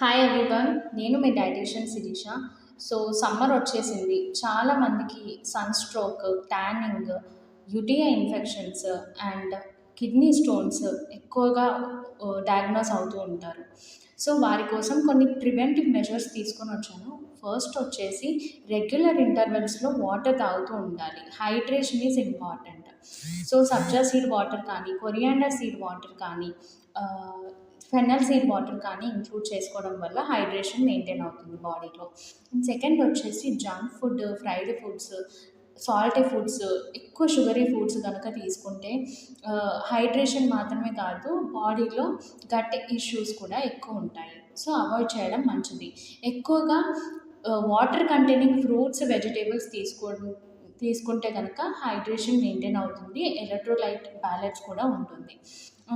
Hi everyone, నేను మీ dietician Shirisha. So summer వచ్చేసింది. చాలా మందికి sun stroke, tanning, UTI infections and kidney stones ఎక్కువగా డయాగ్నోస్ అవుతూ ఉంటారు. సో వారి కోసం కొన్ని ప్రివెంటివ్ మెజర్స్ తీసుకొని వచ్చాను. ఫస్ట్ వచ్చేసి రెగ్యులర్ ఇంటర్వెల్స్లో వాటర్ తాగుతూ ఉండాలి. Hydration is important. So sabja seed water కానీ, కొరియాండర్ సీడ్ వాటర్ కానీ, ఫెన్నల్ సీడ్ వాటర్ కానీ ఇంక్లూడ్ చేసుకోవడం వల్ల హైడ్రేషన్ మెయింటైన్ అవుతుంది బాడీలో. అండ్ సెకండ్ వచ్చేసి junk food, fried foods, salty foods, ఎక్కువ షుగరీ ఫుడ్స్ కనుక తీసుకుంటే హైడ్రేషన్ మాత్రమే కాదు, బాడీలో గట్ ఇష్యూస్ కూడా ఎక్కువ ఉంటాయి. సో అవాయిడ్ చేయడం మంచిది. ఎక్కువగా వాటర్ కంటైనింగ్ ఫ్రూట్స్, వెజిటేబుల్స్ తీసుకుంటే కనుక హైడ్రేషన్ మెయింటైన్ అవుతుంది, ఎలక్ట్రోలైట్ బ్యాలెన్స్ కూడా ఉంటుంది.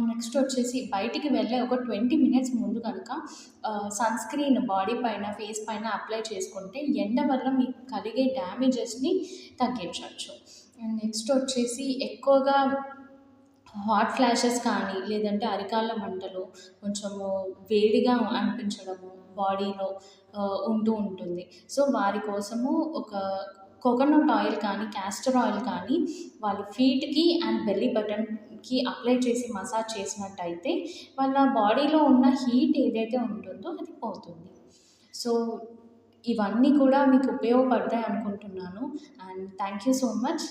నెక్స్ట్ వచ్చేసి బయటికి వెళ్ళే ఒక 20 మినిట్స్ ముందు కనుక సన్ స్క్రీన్ బాడీ పైన, ఫేస్ పైన అప్లై చేసుకుంటే ఎండ వల్ల మీకు కలిగే డ్యామేజెస్ని తగ్గించవచ్చు. అండ్ నెక్స్ట్ వచ్చేసి ఎక్కువగా హాట్ ఫ్లాషెస్ కానీ, లేదంటే అరికాళ్ళ మంటలు, కొంచెము వేడిగా అనిపించడము బాడీలో ఉంటూ ఉంటుంది. సో వారి కోసము ఒక కోకోనట్ ఆయిల్ కానీ, క్యాస్టర్ ఆయిల్ కానీ వాళ్ళ ఫీట్‌కి అండ్ బెల్లీ బటన్‌కి అప్లై చేసి మసాజ్ చేసినట్టయితే వాళ్ళ బాడీలో ఉన్న హీట్ ఏదైతే ఉంటుందో అది పోతుంది. సో ఇవన్నీ కూడా మీకు ఉపయోగపడతాయి అనుకుంటున్నాను. And thank you so much.